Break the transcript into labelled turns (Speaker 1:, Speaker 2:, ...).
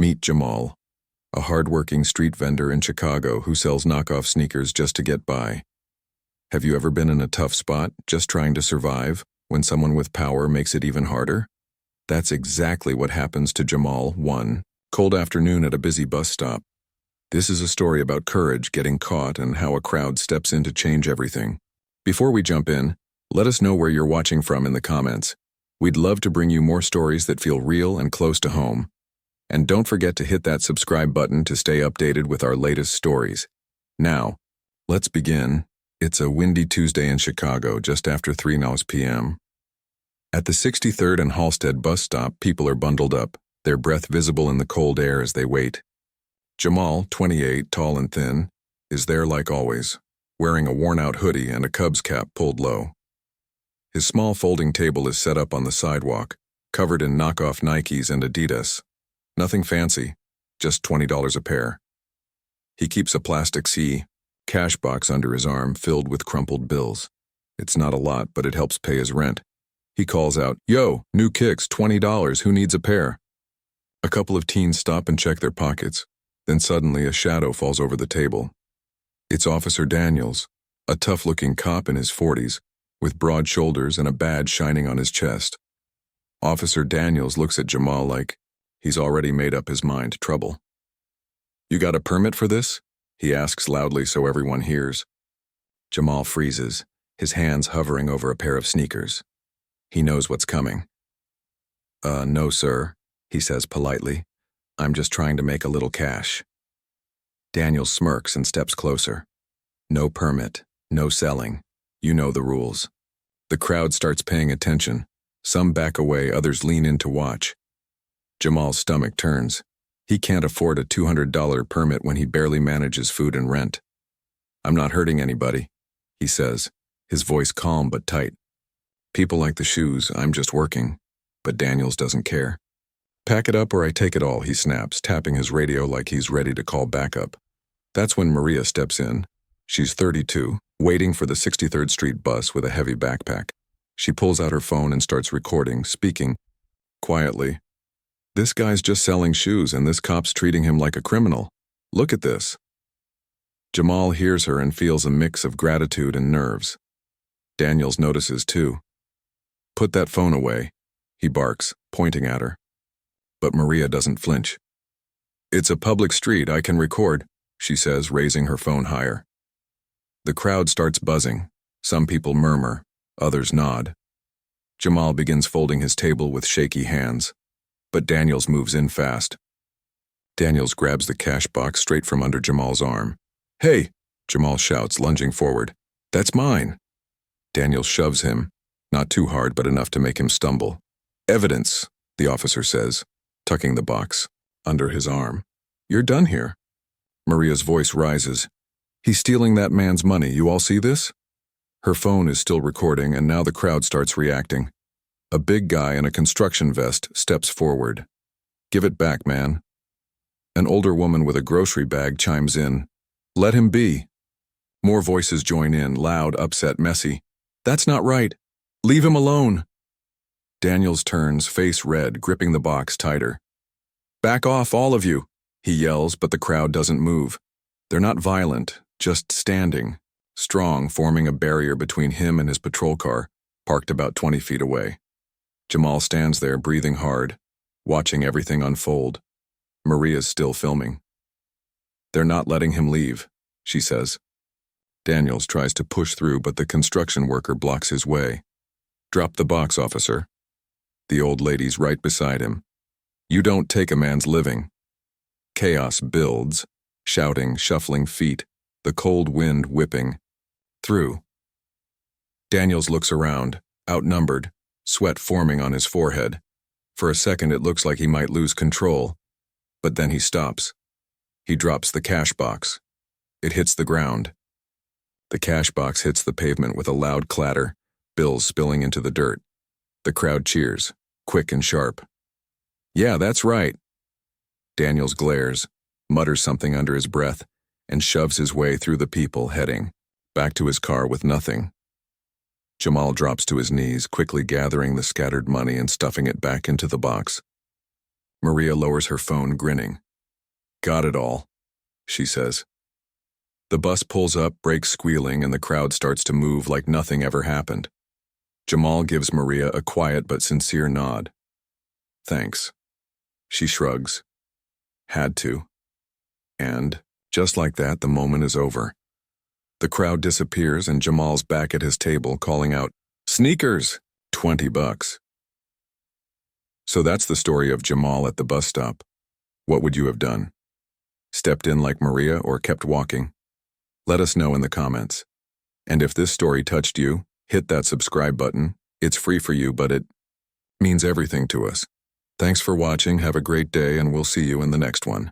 Speaker 1: Meet Jamal, a hardworking street vendor in Chicago who sells knockoff sneakers just to get by. Have you ever been in a tough spot, just trying to survive, when someone with power makes it even harder? That's exactly what happens to Jamal one cold afternoon at a busy bus stop. This is a story about courage, getting caught, and how a crowd steps in to change everything. Before we jump in, let us know where you're watching from in the comments. We'd love to bring you more stories that feel real and close to home. And don't forget to hit that subscribe button to stay updated with our latest stories. Now, let's begin. It's a windy Tuesday in Chicago, just after 3 p.m. At the 63rd and Halsted bus stop, people are bundled up, their breath visible in the cold air as they wait. Jamal, 28, tall and thin, is there like always, wearing a worn-out hoodie and a Cubs cap pulled low. His small folding table is set up on the sidewalk, covered in knockoff Nikes and Adidas. Nothing fancy, just $20 a pair. He keeps a plastic cash box under his arm filled with crumpled bills. It's not a lot, but it helps pay his rent. He calls out, "Yo, new kicks, $20, who needs a pair?" A couple of teens stop and check their pockets. Then suddenly a shadow falls over the table. It's Officer Daniels, a tough-looking cop in his 40s, with broad shoulders and a badge shining on his chest. Officer Daniels looks at Jamal like he's already made up his mind, trouble. "You got a permit for this?" he asks loudly so everyone hears. Jamal freezes, his hands hovering over a pair of sneakers. He knows what's coming. No, sir," he says politely. "I'm just trying to make a little cash." Daniels smirks and steps closer. "No permit, no selling. You know the rules." The crowd starts paying attention. Some back away, others lean in to watch. Jamal's stomach turns. He can't afford a $200 permit when he barely manages food and rent. "I'm not hurting anybody," he says, his voice calm but tight. "People like the shoes, I'm just working." But Daniels doesn't care. "Pack it up or I take it all," he snaps, tapping his radio like he's ready to call backup. That's when Maria steps in. She's 32, waiting for the 63rd Street bus with a heavy backpack. She pulls out her phone and starts recording, speaking quietly. "This guy's just selling shoes and this cop's treating him like a criminal. Look at this." Jamal hears her and feels a mix of gratitude and nerves. Daniels notices too. "Put that phone away," he barks, pointing at her. But Maria doesn't flinch. "It's a public street, I can record," she says, raising her phone higher. The crowd starts buzzing. Some people murmur, others nod. Jamal begins folding his table with shaky hands, but Daniels moves in fast. Daniels grabs the cash box straight from under Jamal's arm. "Hey!" Jamal shouts, lunging forward. "That's mine!" Daniels shoves him, not too hard but enough to make him stumble. "Evidence," the officer says, tucking the box under his arm. "You're done here." Maria's voice rises. "He's stealing that man's money, you all see this?" Her phone is still recording, and now the crowd starts reacting. A big guy in a construction vest steps forward. "Give it back, man." An older woman with a grocery bag chimes in. "Let him be." More voices join in, loud, upset, messy. "That's not right. Leave him alone." Daniels turns, face red, gripping the box tighter. "Back off, all of you," he yells, but the crowd doesn't move. They're not violent, just standing, strong, forming a barrier between him and his patrol car, parked about 20 feet away. Jamal stands there, breathing hard, watching everything unfold. Maria's still filming. "They're not letting him leave," she says. Daniels tries to push through, but the construction worker blocks his way. "Drop the box, officer." The old lady's right beside him. "You don't take a man's living." Chaos builds, shouting, shuffling feet, the cold wind whipping through. Daniels looks around, outnumbered, sweat forming on his forehead. For a second it looks like he might lose control, but then he stops. He drops the cash box. It hits the ground. The cash box hits the pavement with a loud clatter, bills spilling into the dirt. The crowd cheers, quick and sharp. "Yeah, that's right." Daniels glares, mutters something under his breath, and shoves his way through the people, heading back to his car with nothing. Jamal drops to his knees, quickly gathering the scattered money and stuffing it back into the box. Maria lowers her phone, grinning. Got it all, she says. The bus pulls up, brakes squealing, and the crowd starts to move like nothing ever happened. Jamal gives Maria a quiet but sincere nod. Thanks. She shrugs. Had to. And, just like that, the moment is over. The crowd disappears and Jamal's back at his table calling out, "Sneakers! $20." So that's the story of Jamal at the bus stop. What would you have done? Stepped in like Maria or kept walking? Let us know in the comments. And if this story touched you, hit that subscribe button. It's free for you, but it means everything to us. Thanks for watching, have a great day, and we'll see you in the next one.